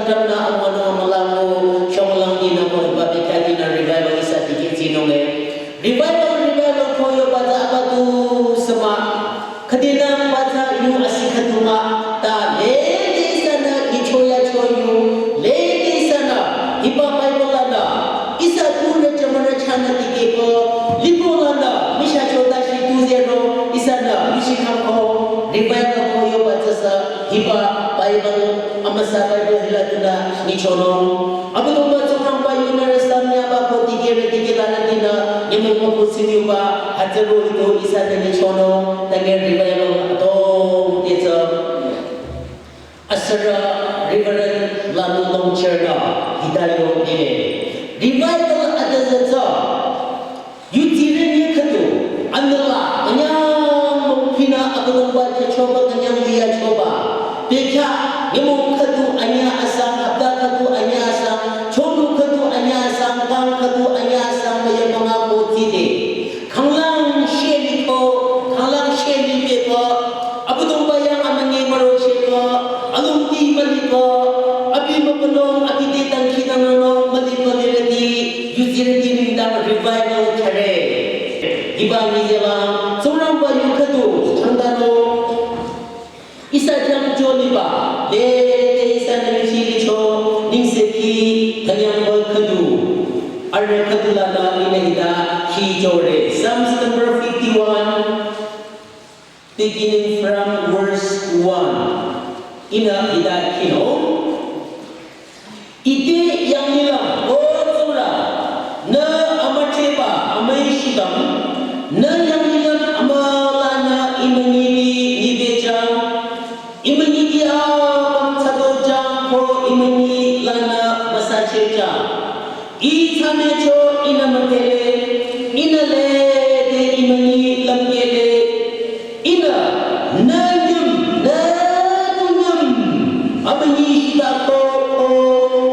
na amano malamu shonglang dina ko ba bikati na revival isa tikin sinonge revival ko yo bata abatu sama kadinang bata yu asikatuma ta le sana ichoya choyu le sana ipa bible isa purna jamana chana tike ko lipolanda misha chota shi 20 isa na mishikam ko revival ko yo bata sa ipa bible amasa bible hilatuna nichono abulu ba chorang ba university nya ba ko tike lana dina yemo ko siniu ba hajero ito isa na nichono tangen revival to tesa asara reverend lalu longcherna hidayo ni revival ada saja yutirnya kado andala anyam pina abulu ba coba kenyang dia coba Peka yemo kadu anya asam abda kadu anya asam chodu kadu anya asam kang kadu anya asam maya mga botide kanglang sheli beko abudong bayang amangi maro sheko alung ti maliko abi mapulong abi ditang kinangano maliko nilati yuzirati nindang revival kare ibang nijelang sorang bayu kadu chandano isa jam joliba le isa na misili cho ningseki kanyang kadu arre kadula na inahida ki jore Psalms number 51 beginning from verse 1 inahida kino ide yang nilang sura na amateba amai shidam na yang nilang amalana imangini nibejang imani dia pamsado jang ko imani lana masacheja ithane cho inamtele inale de imani lamgele ina nayum amani hita ko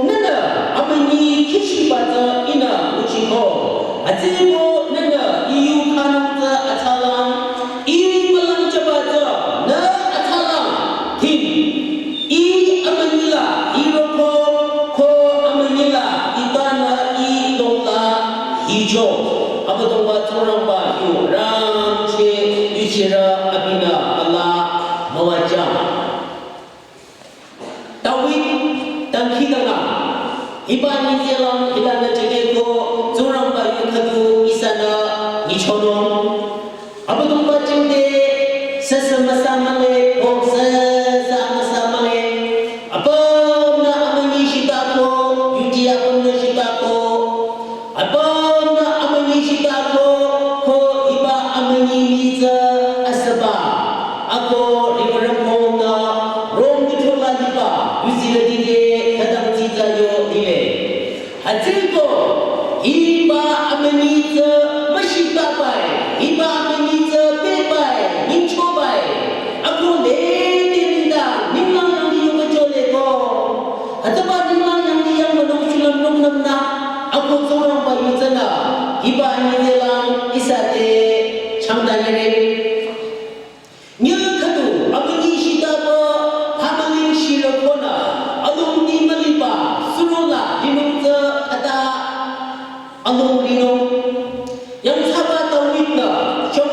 nana amani kishibata ina uchiko azimo nana iyu kanamta atalang imalang jabata na I amanila iroko ko amanila ibana I lola hijo abadong ba turang ba yu ram che yuchira abina Allah mawajah tawid tangkidanga ibani jelang ilana jege ko turang ba yu kadu isana nichono abadong ba jengde sesama le o Hãy subscribe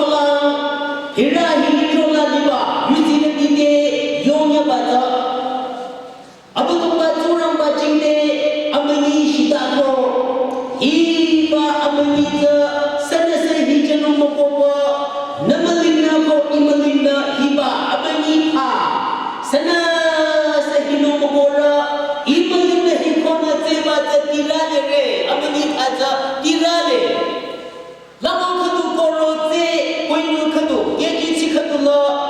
cho kênh Ghiền Mì Gõ để không bỏ lỡ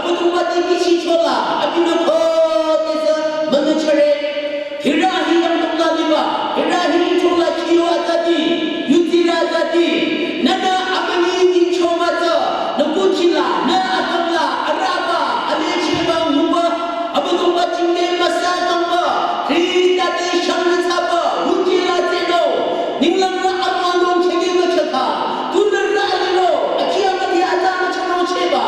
abadung bati kisi chola abina ko desa mangchare hirahi yang tongla liba hirahi chola kiyo atati yutira atati nana abani din chomata nakuchila na akamla araba alecheba muba abadung bati ne masa tamba krista de shamna saba yutira teno ninglang na amano chege machaka tunra alino akiyamati atama chano cheba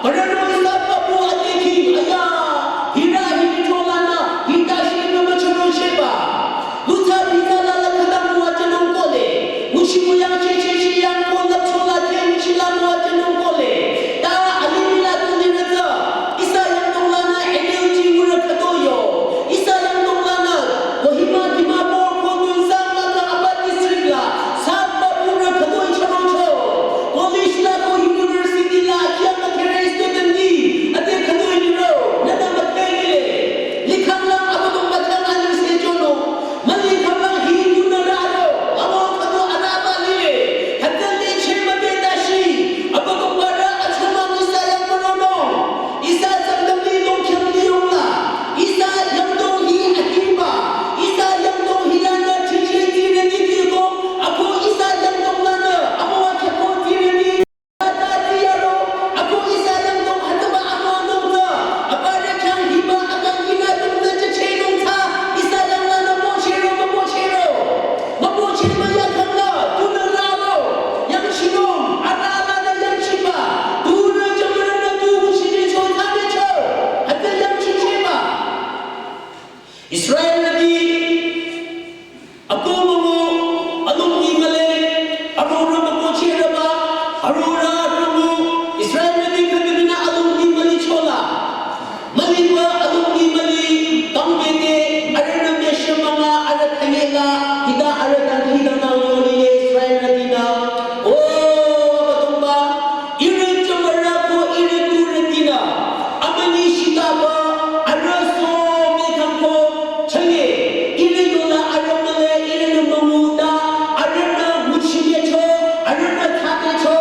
parano isapa bu adeki aya hirahi tolana hitashi no chano cheba luta bitala la kadamu atano kole mushimu yang cheche yang konda chola ten chilamu atano kole ta alimila tunirata isa yang tolana energy mura kadoyo isa yang tolana wahima dimabo kodun sama ka abadi srigla sabba pura kadoy chano cho college la ko university la kiyama kere student ni ate kadoy ni ro nada matele likham la abadong batang aling se jono mali kama hi tunararo amo kado araba lile hatta le chema bedashi abadong bara achama isa yang monono isa samdam ni long kyam ni yongla isa yang dong hi akiba isa yang dong hilana chiche tire ni ko ako isa yang dong lana amo wa ko tire ni Atatiaro, ako isa lang tong hataba ako nung ta. Apare kang hiba akang ginatong ta chechenong ta. Isa lang na mapochero. Mapochero yakang la, tunaralo. Yang sinong, arala na yang siba. Tuna jamana na tubo sinicho, tanecho. Hata yang chicheba. Israel nabi, ako mo, anong ingale, arora mapochero ba? Arora Ramu Israel nabi kadina alung di mali chola maliba alung di mali tambete arana mesha manga ara thangela hida ara dan hida na yoni Israel nabi na o batumba ire chamara ko ire turetina amani shitaba araso mekamko change ire yola aramale ire namuda arana muchiyecho arana thakecho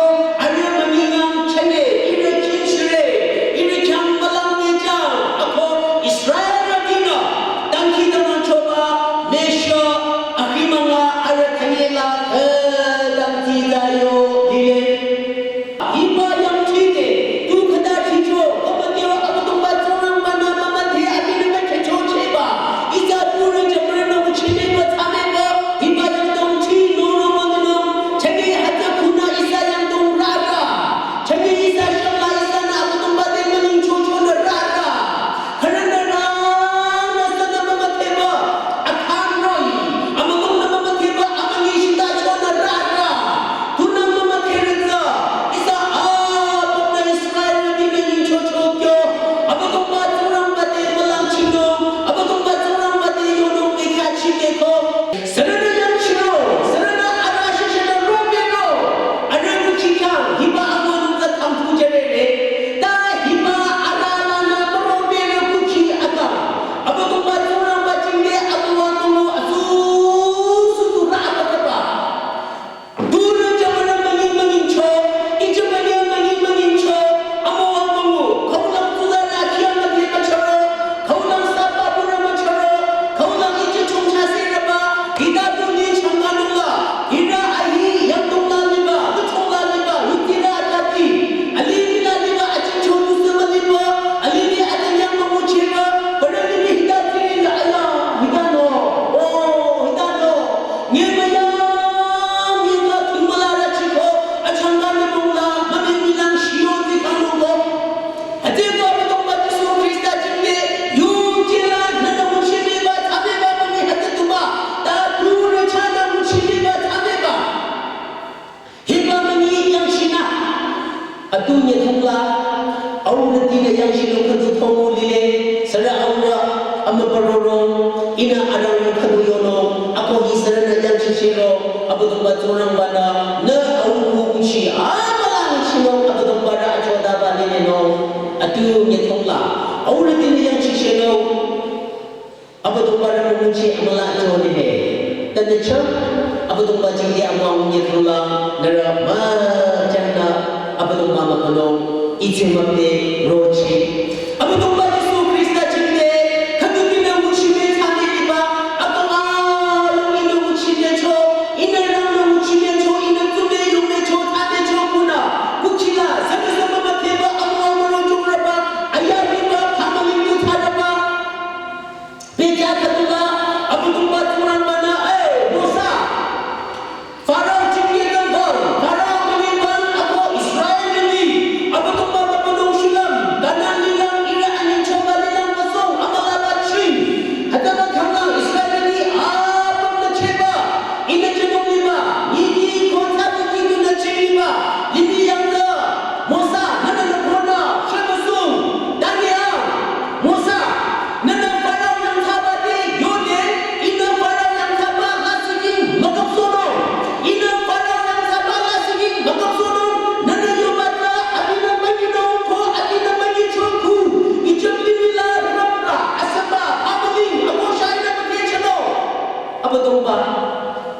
Atunya thongla aura tina yang sino kadu thongu lile sara aura amma parorong ina arang kadu yono ako hisarana yang sisiro abudung baturang bana na auru uchi amalang sino abudung bana achoda balene no atunya thongla aura tina yang sisiro abudung bana uchi amala achode he tanda cham abudung bajingi amaunya thongla nara ma janna abadong mama kalong ichimate roch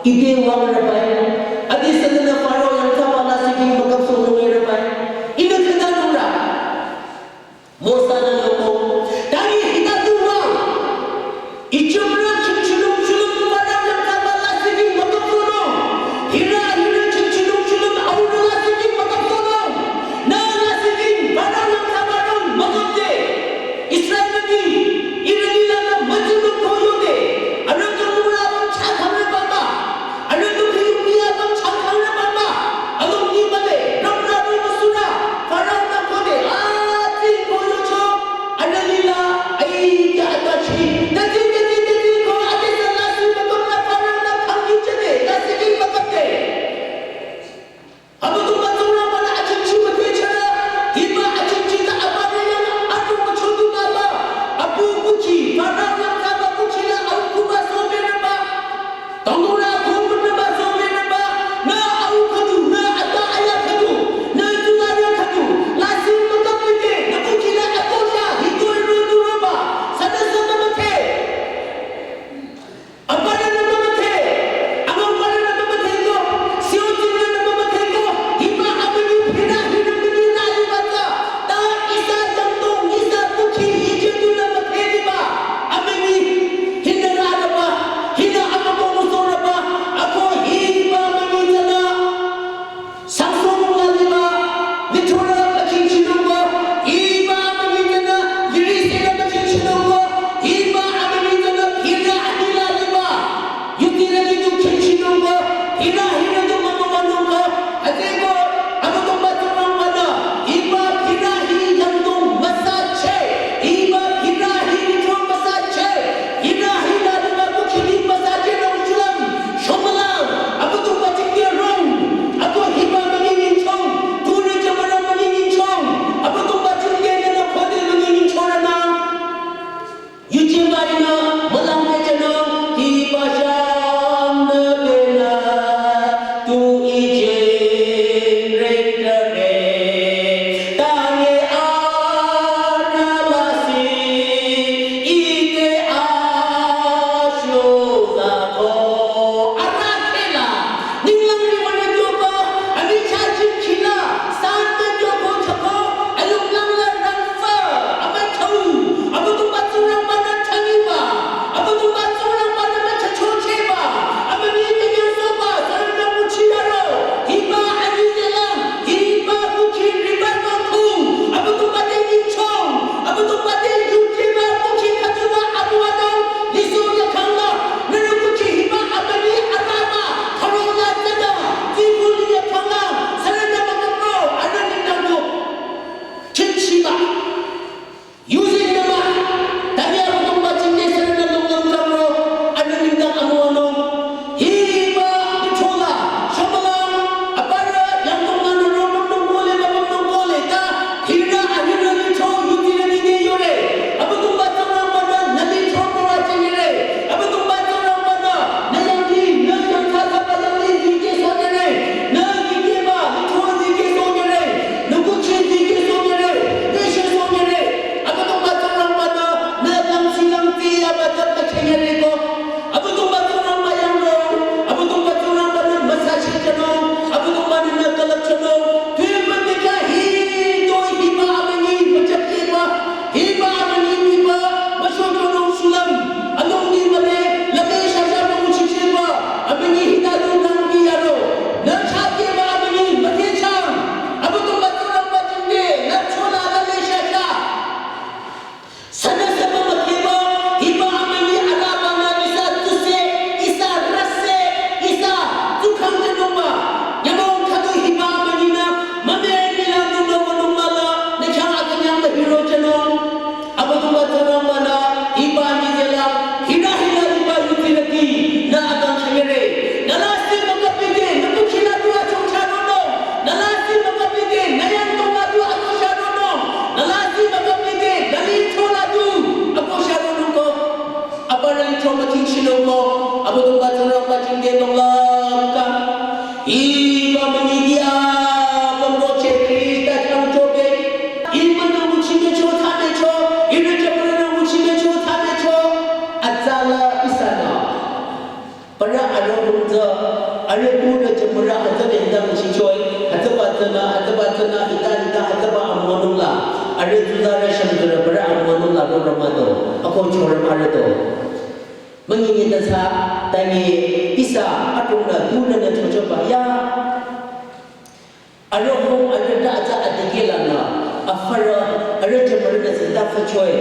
ide wang rabai adi sadana faro yang kapala sigi makap sunu rabai ina kena nura mosa na loko tangi hita tuwa ijumra chulum chulum faro yang kapala sigi makap sunu hira chulum chulum aurula sigi makap sunu na sigi faro yang kapala makap de Israel ni irani lana majulu koyo de anak mura bang chakhamre baba anak kuyupiya bang chakhamre baba along ni bale ramra ni masura farao na kode ati koyo cho analila ai ya atachi dati ko ate salasi makam na farao na khangi chade nasigi makam de abu tu matura bana achichi mate chara hiba achichi ta abare yang aku machodu baba abu kuchi farao na kaba kuchi la au kuba so merba tangura kumna ba so merba na au kadu na ata aya kadu na tuara kadu lasim makam pite na kuchi la akosha hidur rudu roba sada sama mate abare na mate amam bare na mate ko sio tinna na mate ko hiba abani phina hina mini rali bata ta isa jantong isa kuchi ije tu na mate diba abani hina raba hina amako musoraba ako hiba mani jana samsung laliba litura makin chinungo hiba mani jana yiri sena makin chinungo hiba abani jana hina adila liba yutira gitu chinungo hina tu mamanungo atego amako maturang mana hiba hina hi jantong masache hiba hina hi litro masache hina liba kuchi di masache na usulam shomalang abu tu bacing dia rong aku hiba mangingin chong turi jamara mangingin chong abu tu bacing dia na khode mangingin chora na yuji marina malang mejana hiba sham na bena tu ije rekare tange ana lasi ide ashoza ko arakela ninglang ni wana joba ani chachi chila sante jobo chako alung lang la ranfa amai thau abu tu baturang mana thangiba abu tu baturang mana macha chocheba abu ni kenya soba sarana muchiyaro hiba ani zelam hiba kuchi riba ku abu tu bade nichong abu tu bade yujeba kuchi katuna abu adam lisu ya kanga nanu kuchi hiba abani arama tharona tada tibuli ya kanga sarana makapro anani tango chinchiba using nama tadi aku tumba cinde sarana longlang kamro anani dang amuano hiba ditola shomalang apara yang tongan romong nongkole babam nongkole ta hira ahira lito yutira ni yore abu tumba tongan mana nali thomora chengire abu tumba tongan mana nayangi nayang kata padali dike sogere na dike ba lito dike sogere nukuchi dike sogere deshe sogere abu tumba tongan mana na silang tiya batat chengire ko abu tumba tongan mayang ro abu tumba tongan mana masaji chano abu tumba na kalak chano tuiman dikha hi to hiba amani bachake ba hiba amani hiba mashono sulam along ni male lage shasha mu chicheba amani hidadu nangi yaro na chake ba amani mate chang abu tumba tongan bachinde na chola lage shasha sana sama makeba hiba amani alaba na isa tuse isa rasse isa tukhang janoma yamong khatu hiba amani na mame nila nuno manumala na changa kanyang na hero janong abu tumba tongan mana hiba ni jela hina hiba yutiraki na agang changere nalasi makapige na kuchila dua chongchanono nalasi makapige nayang tonga dua akosharono nalasi makapige dali thola du akosharono ko apara litro making shinoko abu tumba tongan baching de tonglang ka hiba mangidia pamroche krista chang chobe iba na muchige cho thane cho ina chapra na muchige cho thane cho azala isana para alo rumza ada juga syamdura beramanu lalu Ramadan aku coba marito mengingat dasar tadi bisa atuna tunan dan coba ya ada orang ada tak ada gelana afara ada cemara dan sedap coy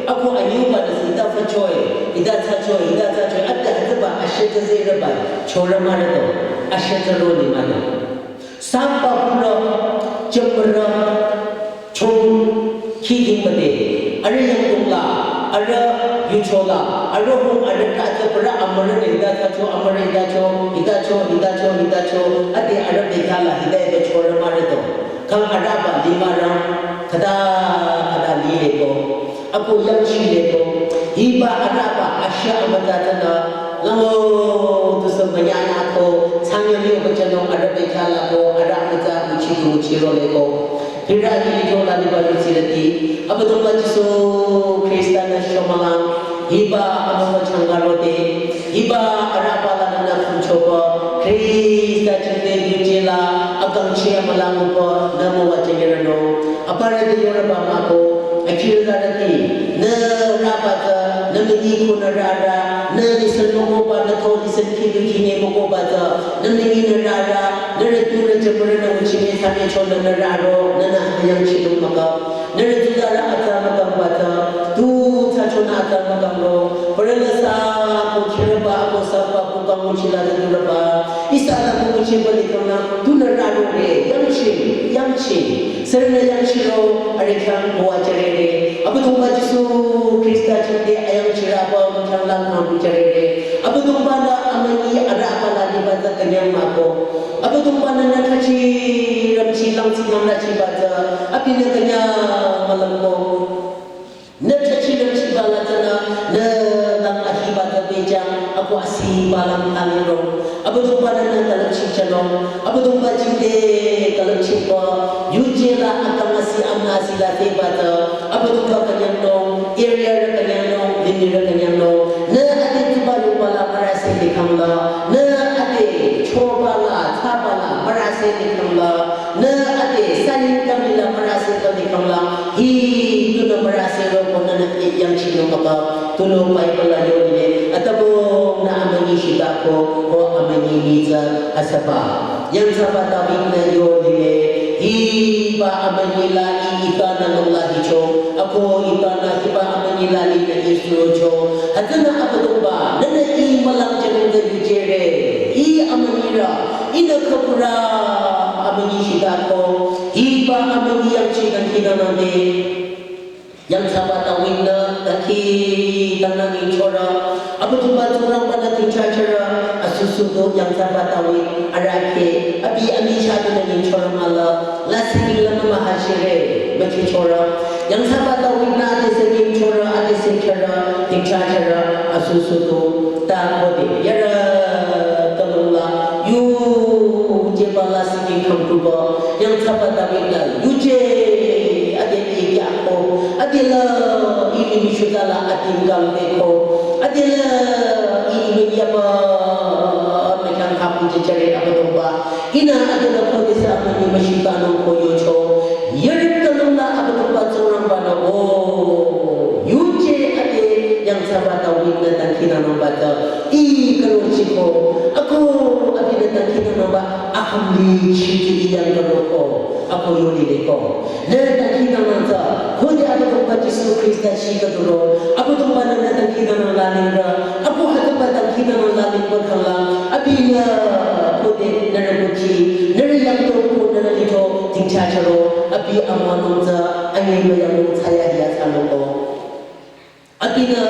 aku anyuba dan sedap coy ida coy ada ba asyik zirba coba marito asyik teroni mana sampai pula cemara chung kiting bade ada yang tungla ada yuchola ada hong ada tak pada amara ida cho ade ada bekala hidayah ke chora marito kang ada ba lima ram kada li ko aku yang shi ko hiba ada ba asya amatana lango tu semuanya aku sangyo ni berjenong ada bekala ko ada mata uci ro le ko tidak ini lagi baru silati. Apa tu baca Kristen Shomalang hiba apa macam garote hiba ada apa lagi nak mencoba Kristen cende gujela akan cia malang upa nama wajah gerano apa ada orang bapa ko akhirnya nanti ne rapat ne mengiku nerada ne lisan mengobat ne tahu lisan kini mengobat ne mengiku nerada ne itu recapur ne ucapnya sana coba nerado ne nak yang ciluk maka ne itu darah atas maka bata tu cacuna atas maka lo perlesa aku kira aku sapa aku kamu cila dan berapa istilah aku ucap balik kerana tu nerado re yang cil serana yang cilo ada yang buat cerita apa tu baca Kristen cende ayam cerapa macam langkah cerita apa tu pada amani ada apa lagi baca kenyang mako apa tu pada nak kaji silang nak baca apa nak kenyang malam ko nak kaji bala tana nak akibat bejang aku asih balam aliro apa tu pada nak dalam cicalong apa tu baca cende kalau cipa yujela akan masih amnasila baca apa tu kenyang dong area kenyang dong ini kenyang dong na ade tibalu bala marase dikamla na ade chobala thabala marase dikamla na ade sanin kamila marase dikamla hi tu marase ro konan yang chino maka tulo pai bala yo ni atabo na amani shita ko amani niza asaba yang sahabat tawin na yo ni hiba amanila itana Allah cho ako itana hiba amanila ni Yesu cho hatana apatumba nana I malang janong da jere I amanira ina kapura amani shita ko hiba amani yang chikan kinanane yang sahabat tawin na taki tanang chora apatumba turang pada tincacara asusudo yang sahabat tawin arake abi amisha tanang chora mala lasing lama mahashire baca chora yang sahabat tawin na ada segim chora ada sekara tincacara asusudo takode yara kalula yu jebala sing kamtuba yang sahabat tawin na yuje ade ni ako adila ini misudala atinggal beko adila ini apa mekan kapu jejare apa domba ina adila kodisa amani masyitano koyocho yerik kalula apa domba seorang bana yuje ade yang sahabat tawin dan kita membaca I kalau ciko aku adila dan kita membaca ahamli ciki yang berloko aku yuli deko dan kita membaca Kodi ada tempat Yesus Kristus jika dulu, aku tempat nak kita melalui, aku ada tempat kita melalui berhalang, abinya kodi narabuci, nara yang tu nara itu tinggal caro, abi amanunza, angin yang saya hias anuko, abinya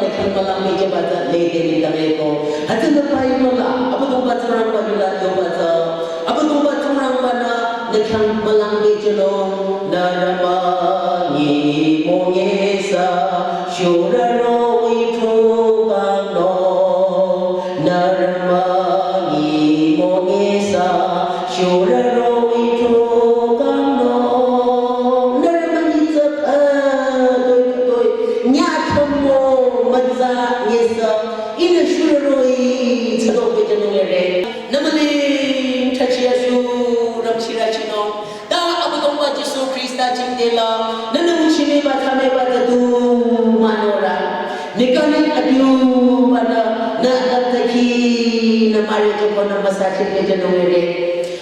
lekang malam meja baca lede bintang eko, hati berpai malam, aku tempat orang berdua baca, aku tempat orang mana lekang malam meja lo, narama. Mongesa syurano itu kano narmani mongesa syurano itu kano narmani sepatoi nyatamo maza ngesa ina syuroi chalo bejanongere namani tachia syuram chirachino da abutongba Yesus Kristus cindela nanu tu manora nikani atiu pada na dataki na mari to kona masachi ke janore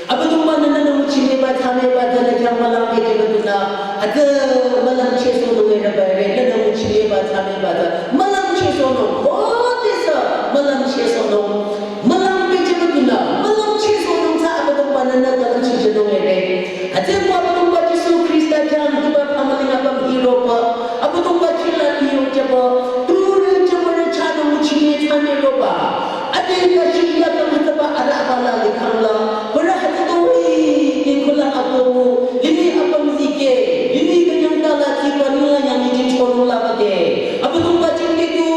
abatu mana na muchile ba thame ba dala jamala ke jebuna ada malam cheso no era ba re na muchile ba thame ba malam cheso no odisa malam cheso no malam ke jebuna malam cheso no sa abatu mana na dala cheso no era ate ko abatu ba Yesu Krista jam ba pamalinga ba hero pa abatu ba chila niyo jabo ture jamara chana muchile thame ba ate ka shiya ka mataba ala bala likhamla bara hatoi ikula abu ini apa muzike ini kanyang kala tipanila yang ini chorula bade abu tumba chindi tu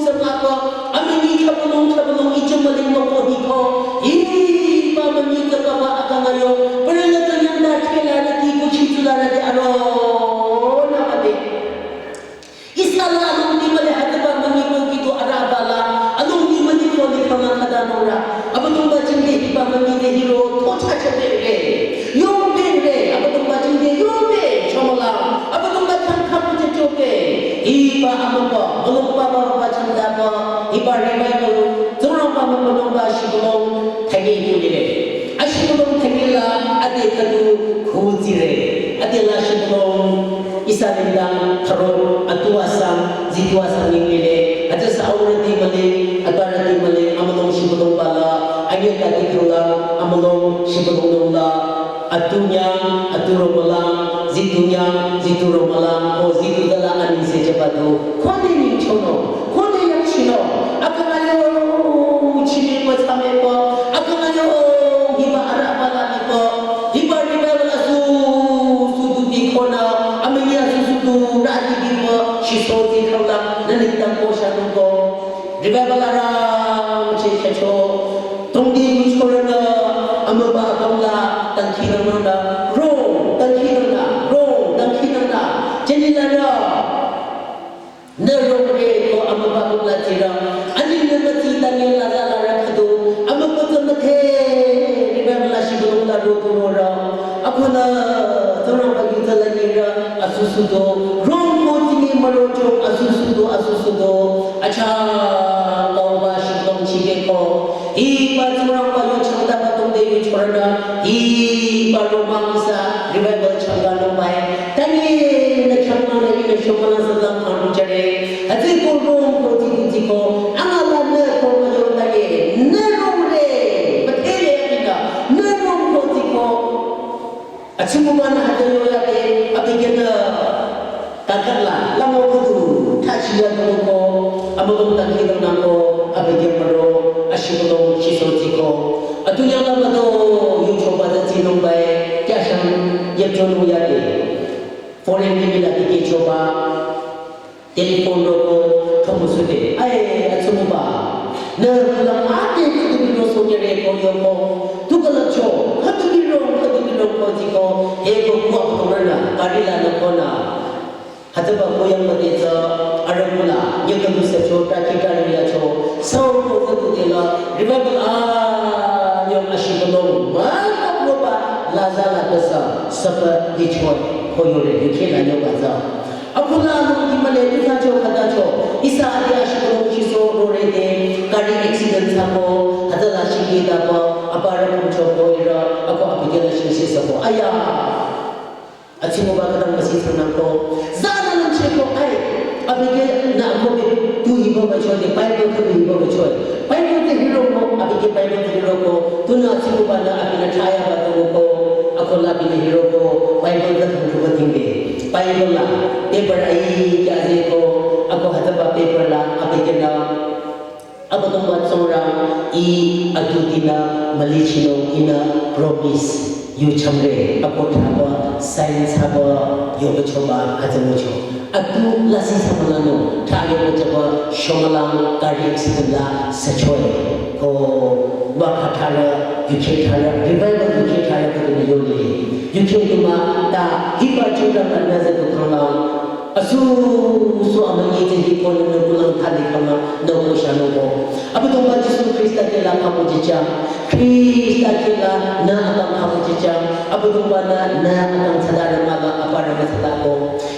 sabapa amini kabulong ichamaling mapodi ko ini pamani kapapa akangayo bara latanyang da khela na ti kuchitula na de aro na bade isala alung di male hataba mani ko kito arabala alung di mani ko ni kama kadanora abu tumba chindi pamani de hero tocha chade re yo be abu tumba chindi yo be chamala abu tumba thang khapu che chope iba amapa alumpa ba chanda ba iba revival zura ba ba shibulong thagi ni re ashibulong thagila ade kadu khuji re ade la shibulong isalinda tharo atuasa jituasa ni re ade saurati male atarati male amalong shibulong bala agya kati kula amalong shibulong la atunya aturomalang zitunya zituromalang o zitudala ani se jabado khode ni chono khode yak chino akanayo chini ko same ko akanayo hiba ara bala ni ko hiba riba bala su di khona amenya su rati di ko shiso di khawla nanitang ko shanu ko riba bala ra che checho tongdi muchorana amaba kamla tankhirana ro tankhirana jenilana nerore ko amaba kamla tira anin namati tanil la la khadu amaba tamate ribamla shibula ro ro akona torang bagi talanira asusudo rom motini marojo asusudo acha lawa shibong chige ko I parang bayo chanda patong dewi chorna I paromangsa revival changa no pai tani na changa na shomala sadam khanu chade ati ko ko amala na ko majo tage na romre batele apika na rom ko achimuman hadayo yake abigena takalla lamo kudu thachia ko amabang takidang nako abigena maro ashibulong shisotiko atunya lamado yuchoba da tinong bay kyasham yepjono yake foreign nimila dike choba telepon roko thomusude ay atsumuba na kulang ate kudubiro sonyere ko yoko tukala cho katubiro ko tiko ego kuwa kutorana karila nakona hataba koyang madeza arangula yekamu secho prakikariya cho sau ko kudela revival yung ashibulong makaploba lazala kasa sapa dichon koyore dikela yung baza akula nung dimale dikacho kadacho isa adi ashibulong shiso rorede kari accident sako hadala shigida po apara kumcho koira ako apigela shisa po aya achimo ba kadang masisana ko zana nang cheko ay abige na ako tu ibo ba chode bible ko ibo ba chode bible te hero ko abige bible te hero ko tu na achimo ba na abina chaya ba to ko ako la bina hero ko bible ka tu ko tingge bible la paper ai jaje ko ako hata ba paper la abige na ako tong wat sora I adutina malichino ina promise yu chamre ako thaba science haba yoga choba ajamocho atu lasi samalano thage ko jaba shomalang kari accident sachoy ko wakhathara yukhe thara revival yukhe thara ko ni yole yukhe tuma ta hiba chuda kanna se to khama asu so amani je hi ko no kulang thali khama no ko shano ko abu to ba Yesu Krista ke la khamu jicha Krista ke la na atam khamu jicha abu to ba na atam sadara mala apara masata ko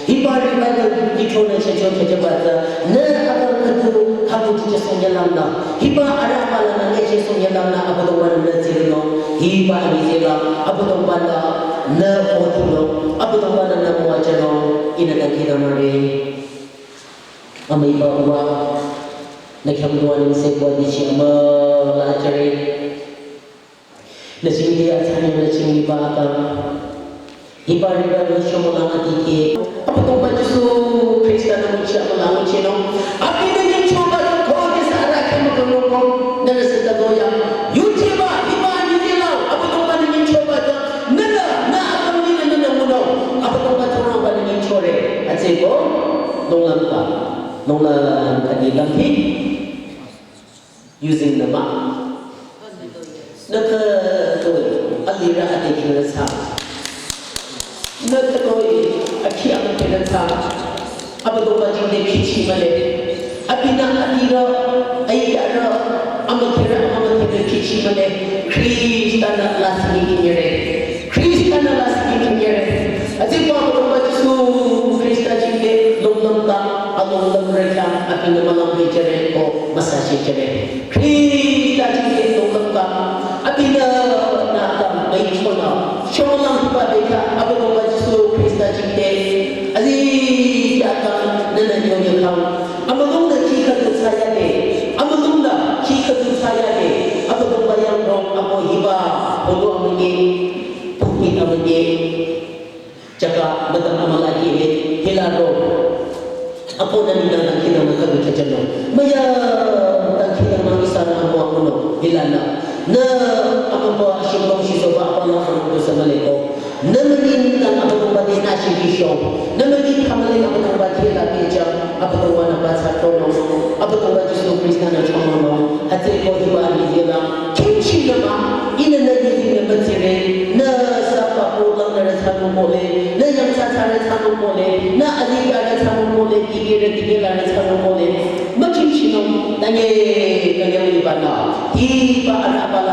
hiba revival chona checho bata na agar kadu kamu tije sonya lamna hiba ara pala na ngeche sonya lamna abado wan na zirno hiba ni zira abado banda na otulo abado banda na mwajano ina na kira mare amai ba uwa na khamduan se kwa di chama la chare na singi athani na singi ba ka hiba riba na shomola atike abado bajusu Kristen na mucha malango chino api na yung choba ko di sa ara ka magulong na sa doya yuchiba hiba ni dilaw abado ba na yung choba to nala na akam ni na muno abado ba toro ba na yung chore at sego nonglam kanilang hit using the map nakatoy alira ate kinasa nakatoy akhi ang kinasa abado ba jinde kichi male abina alira ay ara amakira kichi male kristana lasini kinyere ate ba abado ba su krista jinde lomlom ka along mereka akan malam bicara ko masasi cere Krista jike tolong ka apina na ka mai chona chona pa beka abu ko bajisu Krista jike azi jaka nana nyonya kam amalung da chika tu saya de amalung da chika tu saya de abu ko bayang ro apo hiba polo amge puki amge jaka betul amal lagi hilaro Ako na nila nakita ng kabitajan mo. Maya nakita ng isa na ako no, hilala. Na ako po asyong si soba ako na ako sa maliko. Na maging lang ako ng bati na sigisyo. Na maging kamaling ako ng bati na pizza. Ako ng wana ba sa tono. Ako ng bati sa Krista na chomono. At ito hiba ni Dila. Kimchi naman. Inanagiging na batsire. Na sa papulang na ratanong mole. Na yung sa ratanong mole. Na aliga ratanong mole. Tigil na ratanong mole. Maging sinong nangyay kanyang iba na. Iba ang apala